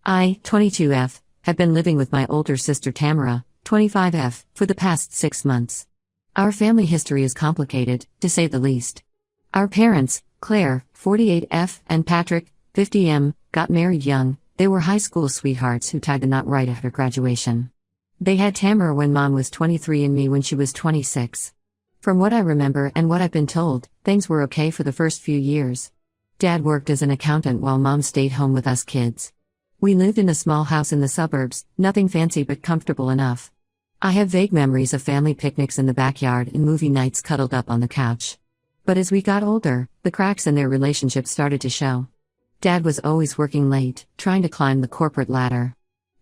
I, 22F, have been living with my older sister Tamara, 25F, for the past 6 months. Our family history is complicated, to say the least. Our parents, Claire, 48F, and Patrick, 50M, got married young. They were high school sweethearts who tied the knot right after graduation. They had Tamara when Mom was 23 and me when she was 26. From what I remember and what I've been told, things were okay for the first few years. Dad worked as an accountant while Mom stayed home with us kids. We lived in a small house in the suburbs, nothing fancy but comfortable enough. I have vague memories of family picnics in the backyard and movie nights cuddled up on the couch. But as we got older, the cracks in their relationship started to show. Dad was always working late, trying to climb the corporate ladder.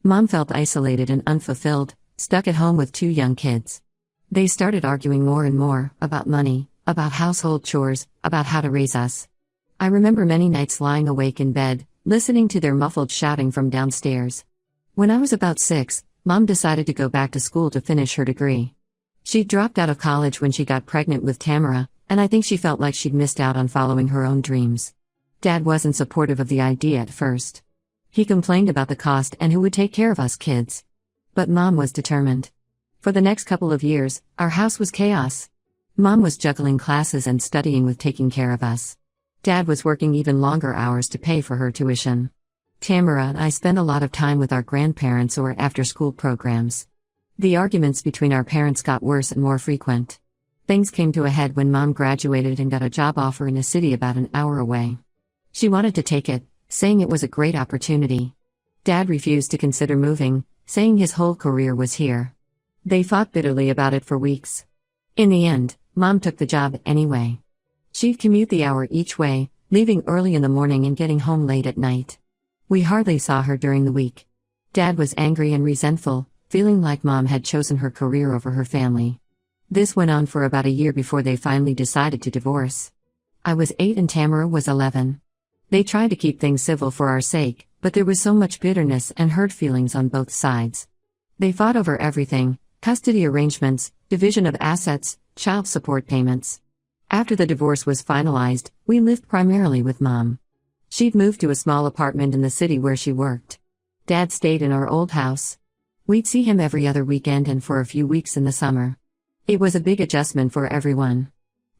Mom felt isolated and unfulfilled, stuck at home with 2 young kids. They started arguing more and more, about money, about household chores, about how to raise us. I remember many nights lying awake in bed, listening to their muffled shouting from downstairs. When I was about 6, Mom decided to go back to school to finish her degree. She dropped out of college when she got pregnant with Tamara, and I think she felt like she'd missed out on following her own dreams. Dad wasn't supportive of the idea at first. He complained about the cost and who would take care of us kids. But Mom was determined. For the next couple of years, our house was chaos. Mom was juggling classes and studying with taking care of us. Dad was working even longer hours to pay for her tuition. Tamara and I spent a lot of time with our grandparents or after-school programs. The arguments between our parents got worse and more frequent. Things came to a head when Mom graduated and got a job offer in a city about an hour away. She wanted to take it, saying it was a great opportunity. Dad refused to consider moving, saying his whole career was here. They fought bitterly about it for weeks. In the end, Mom took the job anyway. She'd commute the hour each way, leaving early in the morning and getting home late at night. We hardly saw her during the week. Dad was angry and resentful, feeling like Mom had chosen her career over her family. This went on for about a year before they finally decided to divorce. I was 8 and Tamara was 11. They tried to keep things civil for our sake, but there was so much bitterness and hurt feelings on both sides. They fought over everything: custody arrangements, division of assets, child support payments. After the divorce was finalized, we lived primarily with Mom. She'd moved to a small apartment in the city where she worked. Dad stayed in our old house. We'd see him every other weekend and for a few weeks in the summer. It was a big adjustment for everyone.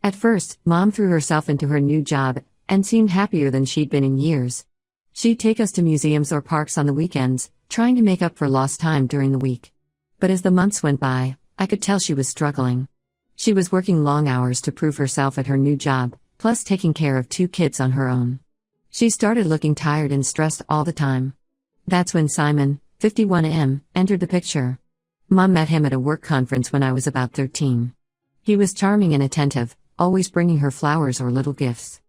At first, Mom threw herself into her new job and seemed happier than she'd been in years. She'd take us to museums or parks on the weekends, trying to make up for lost time during the week. But as the months went by, I could tell she was struggling. She was working long hours to prove herself at her new job, plus taking care of 2 kids on her own. She started looking tired and stressed all the time. That's when Simon, 51M, entered the picture. Mom met him at a work conference when I was about 13. He was charming and attentive, always bringing her flowers or little gifts.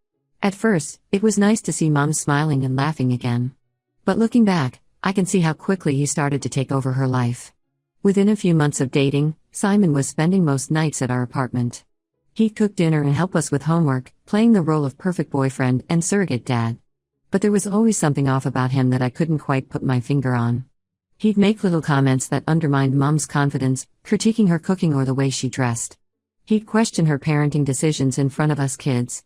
At first, it was nice to see Mom smiling and laughing again. But looking back, I can see how quickly he started to take over her life. Within a few months of dating, Simon was spending most nights at our apartment. He'd cook dinner and help us with homework, playing the role of perfect boyfriend and surrogate dad. But there was always something off about him that I couldn't quite put my finger on. He'd make little comments that undermined Mom's confidence, critiquing her cooking or the way she dressed. He'd question her parenting decisions in front of us kids.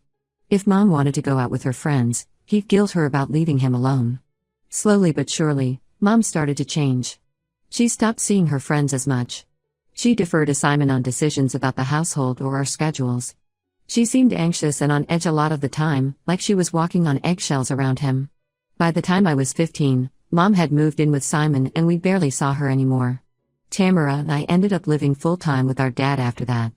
If Mom wanted to go out with her friends, he'd guilt her about leaving him alone. Slowly but surely, Mom started to change. She stopped seeing her friends as much. She deferred to Simon on decisions about the household or our schedules. She seemed anxious and on edge a lot of the time, like she was walking on eggshells around him. By the time I was 15, Mom had moved in with Simon and we barely saw her anymore. Tamara and I ended up living full-time with our dad after that.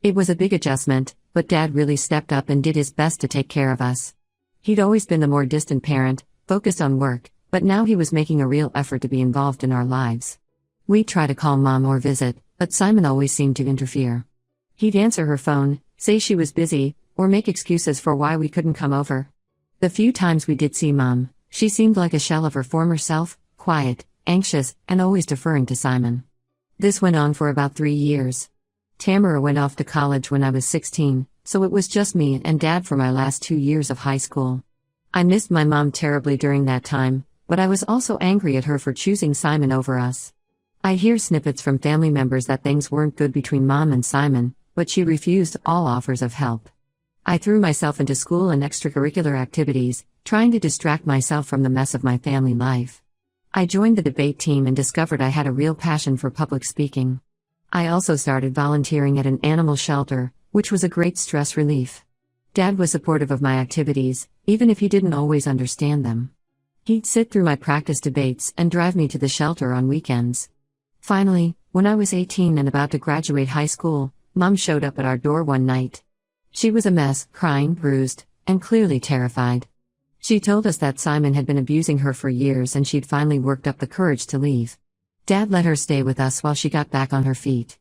It was a big adjustment, but Dad really stepped up and did his best to take care of us. He'd always been the more distant parent, focused on work, but now he was making a real effort to be involved in our lives. We'd try to call Mom or visit, but Simon always seemed to interfere. He'd answer her phone, say she was busy, or make excuses for why we couldn't come over. The few times we did see Mom, she seemed like a shell of her former self, quiet, anxious, and always deferring to Simon. This went on for about 3 years. Tamara went off to college when I was 16, so it was just me and Dad for my last 2 years of high school. I missed my mom terribly during that time, but I was also angry at her for choosing Simon over us. I hear snippets from family members that things weren't good between Mom and Simon, but she refused all offers of help. I threw myself into school and extracurricular activities, trying to distract myself from the mess of my family life. I joined the debate team and discovered I had a real passion for public speaking. I also started volunteering at an animal shelter, which was a great stress relief. Dad was supportive of my activities, even if he didn't always understand them. He'd sit through my practice debates and drive me to the shelter on weekends. Finally, when I was 18 and about to graduate high school, Mom showed up at our door one night. She was a mess, crying, bruised, and clearly terrified. She told us that Simon had been abusing her for years and she'd finally worked up the courage to leave. Dad let her stay with us while she got back on her feet.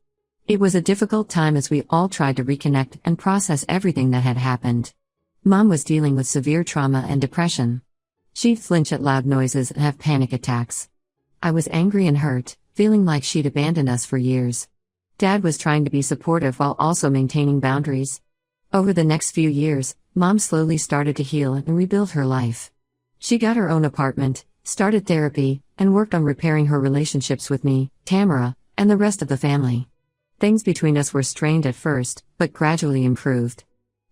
It was a difficult time as we all tried to reconnect and process everything that had happened. Mom was dealing with severe trauma and depression. She'd flinch at loud noises and have panic attacks. I was angry and hurt, feeling like she'd abandoned us for years. Dad was trying to be supportive while also maintaining boundaries. Over the next few years, Mom slowly started to heal and rebuild her life. She got her own apartment, started therapy, and worked on repairing her relationships with me, Tamara, and the rest of the family. Things between us were strained at first, but gradually improved.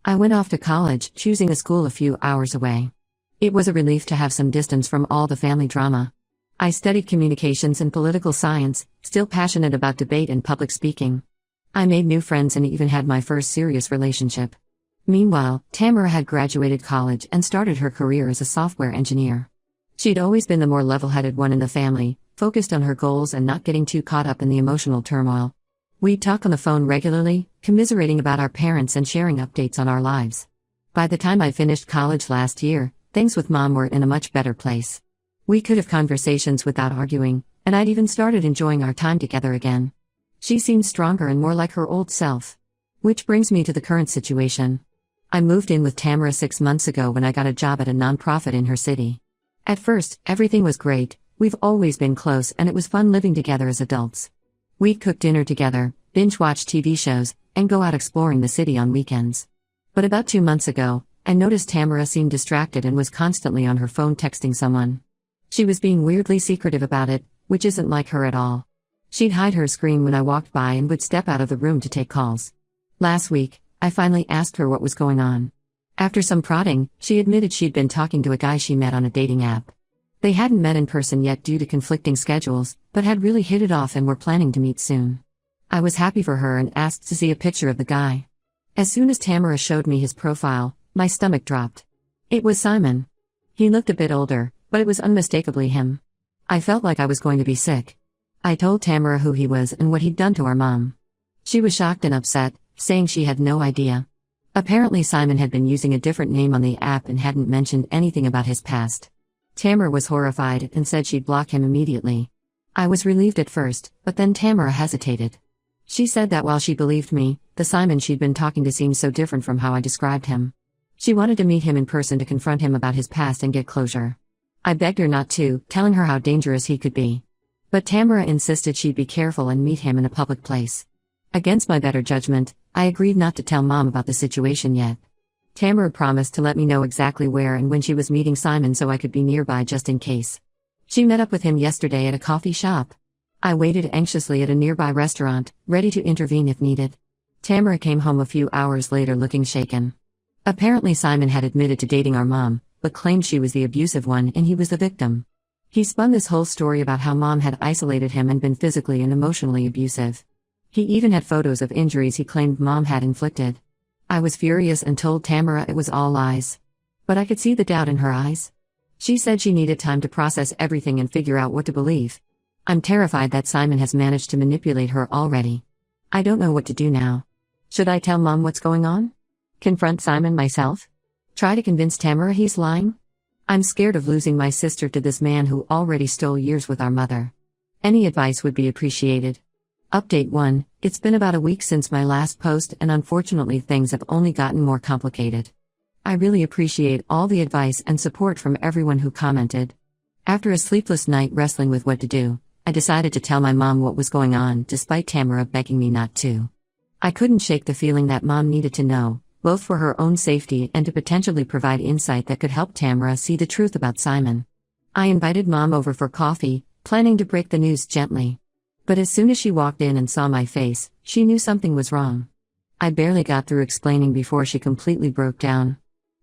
I went off to college, choosing a school a few hours away. It was a relief to have some distance from all the family drama. I studied communications and political science, still passionate about debate and public speaking. I made new friends and even had my first serious relationship. Meanwhile, Tamara had graduated college and started her career as a software engineer. She'd always been the more level-headed one in the family, focused on her goals and not getting too caught up in the emotional turmoil. We'd talk on the phone regularly, commiserating about our parents and sharing updates on our lives. By the time I finished college last year, things with Mom were in a much better place. We could have conversations without arguing, and I'd even started enjoying our time together again. She seemed stronger and more like her old self. Which brings me to the current situation. I moved in with Tamara 6 months ago when I got a job at a nonprofit in her city. At first, everything was great, we've always been close and it was fun living together as adults. We'd cook dinner together, binge-watch TV shows, and go out exploring the city on weekends. But about 2 months ago, I noticed Tamara seemed distracted and was constantly on her phone texting someone. She was being weirdly secretive about it, which isn't like her at all. She'd hide her screen when I walked by and would step out of the room to take calls. Last week, I finally asked her what was going on. After some prodding, she admitted she'd been talking to a guy she met on a dating app. They hadn't met in person yet due to conflicting schedules, but had really hit it off and were planning to meet soon. I was happy for her and asked to see a picture of the guy. As soon as Tamara showed me his profile, my stomach dropped. It was Simon. He looked a bit older, but it was unmistakably him. I felt like I was going to be sick. I told Tamara who he was and what he'd done to our mom. She was shocked and upset, saying she had no idea. Apparently Simon had been using a different name on the app and hadn't mentioned anything about his past. Tamara was horrified and said she'd block him immediately. I was relieved at first, but then Tamara hesitated. She said that while she believed me, the Simon she'd been talking to seemed so different from how I described him. She wanted to meet him in person to confront him about his past and get closure. I begged her not to, telling her how dangerous he could be. But Tamara insisted she'd be careful and meet him in a public place. Against my better judgment, I agreed not to tell Mom about the situation yet. Tamara promised to let me know exactly where and when she was meeting Simon so I could be nearby just in case. She met up with him yesterday at a coffee shop. I waited anxiously at a nearby restaurant, ready to intervene if needed. Tamara came home a few hours later looking shaken. Apparently Simon had admitted to dating our mom, but claimed she was the abusive one and he was the victim. He spun this whole story about how Mom had isolated him and been physically and emotionally abusive. He even had photos of injuries he claimed Mom had inflicted. I was furious and told Tamara it was all lies. But I could see the doubt in her eyes. She said she needed time to process everything and figure out what to believe. I'm terrified that Simon has managed to manipulate her already. I don't know what to do now. Should I tell Mom what's going on? Confront Simon myself? Try to convince Tamara he's lying? I'm scared of losing my sister to this man who already stole years with our mother. Any advice would be appreciated. Update 1, it's been about a week since my last post and unfortunately things have only gotten more complicated. I really appreciate all the advice and support from everyone who commented. After a sleepless night wrestling with what to do, I decided to tell my mom what was going on despite Tamara begging me not to. I couldn't shake the feeling that Mom needed to know, both for her own safety and to potentially provide insight that could help Tamara see the truth about Simon. I invited Mom over for coffee, planning to break the news gently. But as soon as she walked in and saw my face, she knew something was wrong. I barely got through explaining before she completely broke down.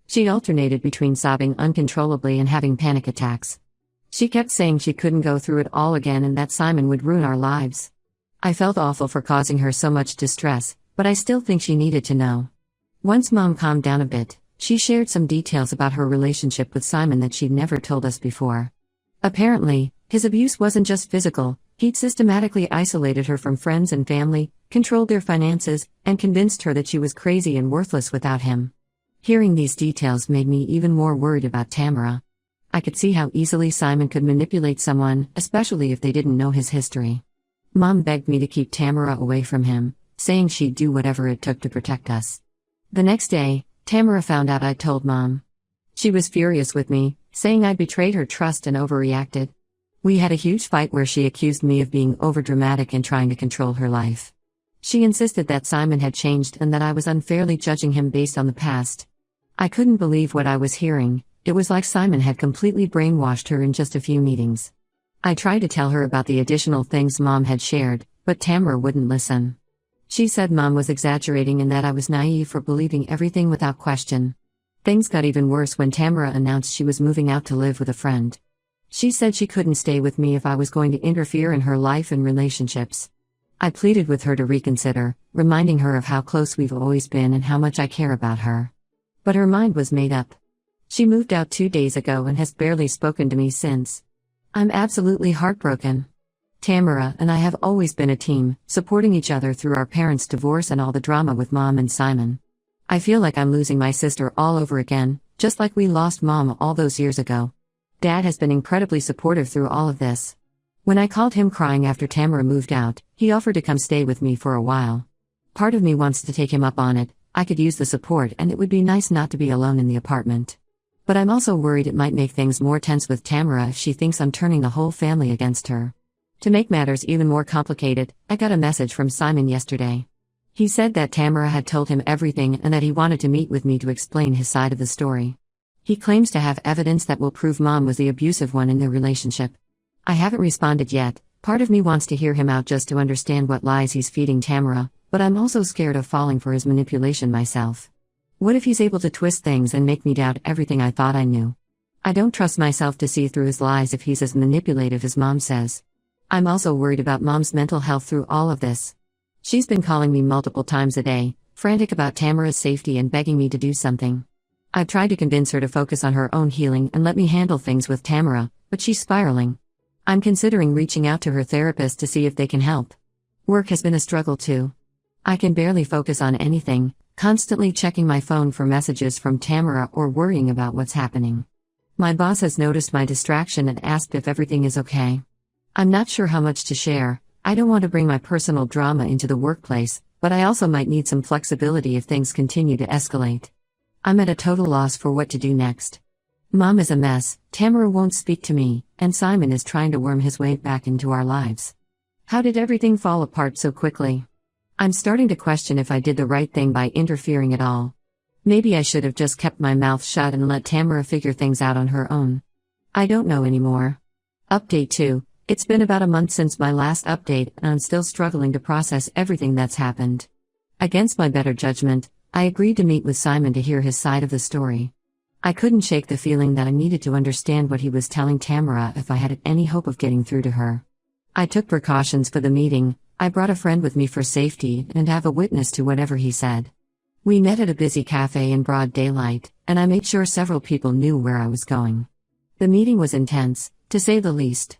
She alternated between sobbing uncontrollably and having panic attacks. She kept saying she couldn't go through it all again and that Simon would ruin our lives. I felt awful for causing her so much distress, but I still think she needed to know. Once Mom calmed down a bit, she shared some details about her relationship with Simon that she'd never told us before. Apparently, his abuse wasn't just physical, he'd systematically isolated her from friends and family, controlled their finances, and convinced her that she was crazy and worthless without him. Hearing these details made me even more worried about Tamara. I could see how easily Simon could manipulate someone, especially if they didn't know his history. Mom begged me to keep Tamara away from him, saying she'd do whatever it took to protect us. The next day, Tamara found out I'd told Mom. She was furious with me, saying I'd betrayed her trust and overreacted. We had a huge fight where she accused me of being overdramatic and trying to control her life. She insisted that Simon had changed and that I was unfairly judging him based on the past. I couldn't believe what I was hearing. It was like Simon had completely brainwashed her in just a few meetings. I tried to tell her about the additional things Mom had shared, but Tamara wouldn't listen. She said Mom was exaggerating and that I was naive for believing everything without question. Things got even worse when Tamara announced she was moving out to live with a friend. She said she couldn't stay with me if I was going to interfere in her life and relationships. I pleaded with her to reconsider, reminding her of how close we've always been and how much I care about her. But her mind was made up. She moved out 2 days ago and has barely spoken to me since. I'm absolutely heartbroken. Tamara and I have always been a team, supporting each other through our parents' divorce and all the drama with Mom and Simon. I feel like I'm losing my sister all over again, just like we lost Mom all those years ago. Dad has been incredibly supportive through all of this. When I called him crying after Tamara moved out, he offered to come stay with me for a while. Part of me wants to take him up on it. I could use the support and it would be nice not to be alone in the apartment. But I'm also worried it might make things more tense with Tamara if she thinks I'm turning the whole family against her. To make matters even more complicated, I got a message from Simon yesterday. He said that Tamara had told him everything and that he wanted to meet with me to explain his side of the story. He claims to have evidence that will prove Mom was the abusive one in their relationship. I haven't responded yet. Part of me wants to hear him out just to understand what lies he's feeding Tamara, but I'm also scared of falling for his manipulation myself. What if he's able to twist things and make me doubt everything I thought I knew? I don't trust myself to see through his lies if he's as manipulative as Mom says. I'm also worried about Mom's mental health through all of this. She's been calling me multiple times a day, frantic about Tamara's safety and begging me to do something. I've tried to convince her to focus on her own healing and let me handle things with Tamara, but she's spiraling. I'm considering reaching out to her therapist to see if they can help. Work has been a struggle too. I can barely focus on anything, constantly checking my phone for messages from Tamara or worrying about what's happening. My boss has noticed my distraction and asked if everything is okay. I'm not sure how much to share. I don't want to bring my personal drama into the workplace, but I also might need some flexibility if things continue to escalate. I'm at a total loss for what to do next. Mom is a mess, Tamara won't speak to me, and Simon is trying to worm his way back into our lives. How did everything fall apart so quickly? I'm starting to question if I did the right thing by interfering at all. Maybe I should have just kept my mouth shut and let Tamara figure things out on her own. I don't know anymore. Update 2. It's been about a month since my last update and I'm still struggling to process everything that's happened. Against my better judgment, I agreed to meet with Simon to hear his side of the story. I couldn't shake the feeling that I needed to understand what he was telling Tamara if I had any hope of getting through to her. I took precautions for the meeting. I brought a friend with me for safety and have a witness to whatever he said. We met at a busy cafe in broad daylight, and I made sure several people knew where I was going. The meeting was intense, to say the least.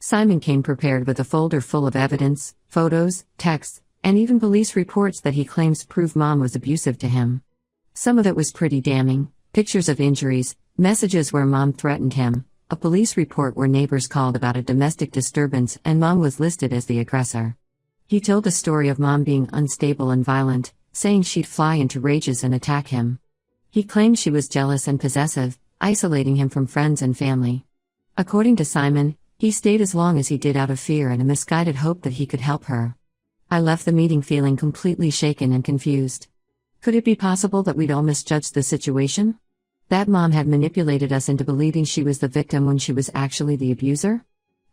Simon came prepared with a folder full of evidence, photos, texts, and even police reports that he claims prove Mom was abusive to him. Some of it was pretty damning: pictures of injuries, messages where Mom threatened him, a police report where neighbors called about a domestic disturbance and Mom was listed as the aggressor. He told a story of Mom being unstable and violent, saying she'd fly into rages and attack him. He claimed she was jealous and possessive, isolating him from friends and family. According to Simon, he stayed as long as he did out of fear and a misguided hope that he could help her. I left the meeting feeling completely shaken and confused. Could it be possible that we'd all misjudged the situation? That Mom had manipulated us into believing she was the victim when she was actually the abuser?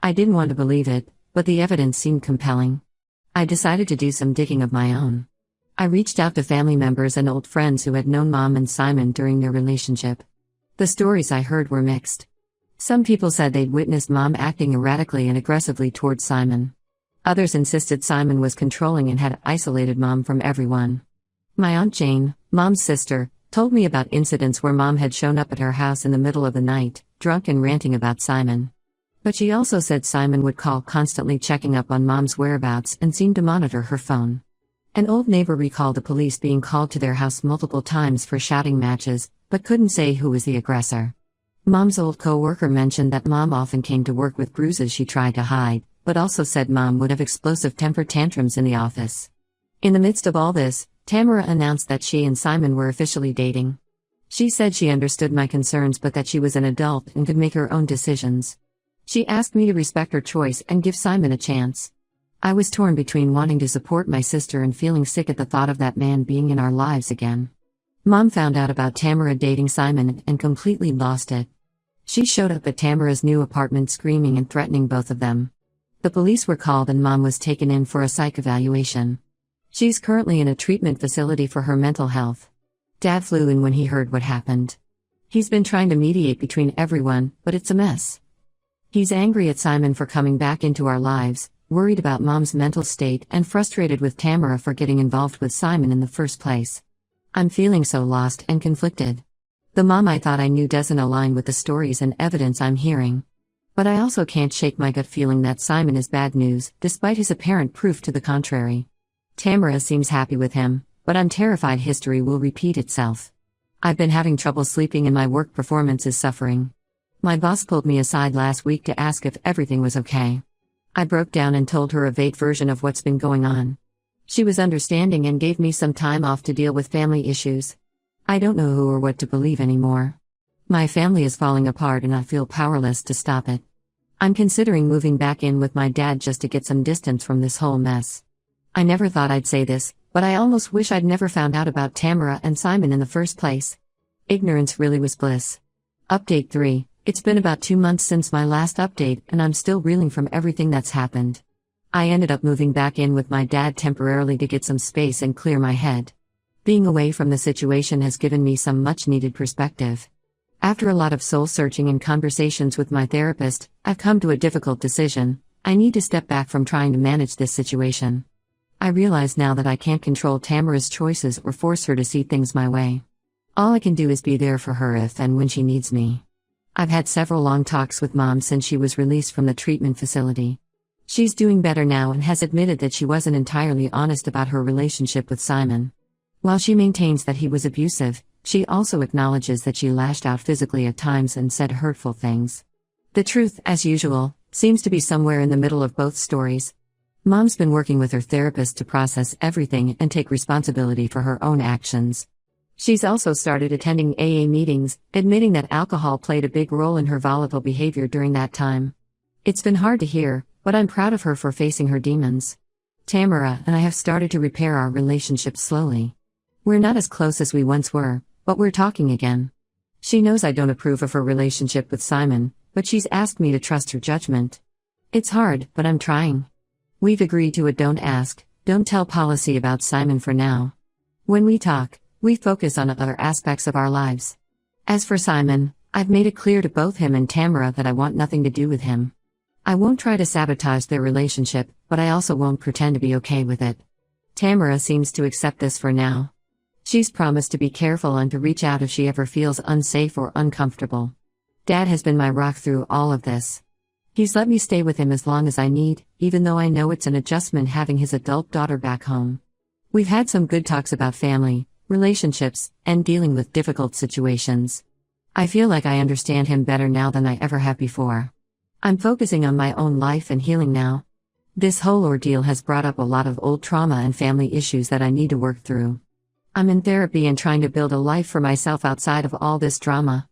I didn't want to believe it, but the evidence seemed compelling. I decided to do some digging of my own. I reached out to family members and old friends who had known Mom and Simon during their relationship. The stories I heard were mixed. Some people said they'd witnessed Mom acting erratically and aggressively towards Simon. Others insisted Simon was controlling and had isolated Mom from everyone. My Aunt Jane, Mom's sister, told me about incidents where Mom had shown up at her house in the middle of the night, drunk and ranting about Simon. But she also said Simon would call, constantly checking up on Mom's whereabouts, and seemed to monitor her phone. An old neighbor recalled the police being called to their house multiple times for shouting matches, but couldn't say who was the aggressor. Mom's old co-worker mentioned that Mom often came to work with bruises she tried to hide, but also said Mom would have explosive temper tantrums in the office. In the midst of all this, Tamara announced that she and Simon were officially dating. She said she understood my concerns but that she was an adult and could make her own decisions. She asked me to respect her choice and give Simon a chance. I was torn between wanting to support my sister and feeling sick at the thought of that man being in our lives again. Mom found out about Tamara dating Simon and completely lost it. She showed up at Tamara's new apartment screaming and threatening both of them. The police were called and Mom was taken in for a psych evaluation. She's currently in a treatment facility for her mental health. Dad flew in when he heard what happened. He's been trying to mediate between everyone, but it's a mess. He's angry at Simon for coming back into our lives, worried about Mom's mental state, and frustrated with Tamara for getting involved with Simon in the first place. I'm feeling so lost and conflicted. The Mom I thought I knew doesn't align with the stories and evidence I'm hearing. But I also can't shake my gut feeling that Simon is bad news, despite his apparent proof to the contrary. Tamara seems happy with him, but I'm terrified history will repeat itself. I've been having trouble sleeping and my work performance is suffering. My boss pulled me aside last week to ask if everything was okay. I broke down and told her a vague version of what's been going on. She was understanding and gave me some time off to deal with family issues. I don't know who or what to believe anymore. My family is falling apart and I feel powerless to stop it. I'm considering moving back in with my dad just to get some distance from this whole mess. I never thought I'd say this, but I almost wish I'd never found out about Tamara and Simon in the first place. Ignorance really was bliss. Update 3. It's been about 2 months since my last update and I'm still reeling from everything that's happened. I ended up moving back in with my dad temporarily to get some space and clear my head. Being away from the situation has given me some much-needed perspective. After a lot of soul-searching and conversations with my therapist, I've come to a difficult decision. I need to step back from trying to manage this situation. I realize now that I can't control Tamara's choices or force her to see things my way. All I can do is be there for her if and when she needs me. I've had several long talks with Mom since she was released from the treatment facility. She's doing better now and has admitted that she wasn't entirely honest about her relationship with Simon. While she maintains that he was abusive, she also acknowledges that she lashed out physically at times and said hurtful things. The truth, as usual, seems to be somewhere in the middle of both stories. Mom's been working with her therapist to process everything and take responsibility for her own actions. She's also started attending AA meetings, admitting that alcohol played a big role in her volatile behavior during that time. It's been hard to hear, but I'm proud of her for facing her demons. Tamara and I have started to repair our relationship slowly. We're not as close as we once were, but we're talking again. She knows I don't approve of her relationship with Simon, but she's asked me to trust her judgment. It's hard, but I'm trying. We've agreed to a don't ask, don't tell policy about Simon for now. When we talk, we focus on other aspects of our lives. As for Simon, I've made it clear to both him and Tamara that I want nothing to do with him. I won't try to sabotage their relationship, but I also won't pretend to be okay with it. Tamara seems to accept this for now. She's promised to be careful and to reach out if she ever feels unsafe or uncomfortable. Dad has been my rock through all of this. He's let me stay with him as long as I need, even though I know it's an adjustment having his adult daughter back home. We've had some good talks about family, relationships, and dealing with difficult situations. I feel like I understand him better now than I ever have before. I'm focusing on my own life and healing now. This whole ordeal has brought up a lot of old trauma and family issues that I need to work through. I'm in therapy and trying to build a life for myself outside of all this drama.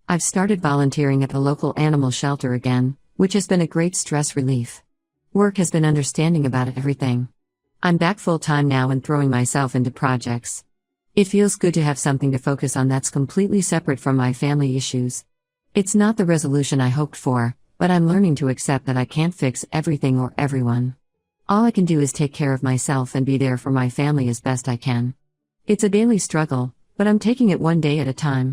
I've started volunteering at the local animal shelter again, which has been a great stress relief. Work has been understanding about everything. I'm back full-time now and throwing myself into projects. It feels good to have something to focus on that's completely separate from my family issues. It's not the resolution I hoped for, but I'm learning to accept that I can't fix everything or everyone. All I can do is take care of myself and be there for my family as best I can. It's a daily struggle, but I'm taking it one day at a time.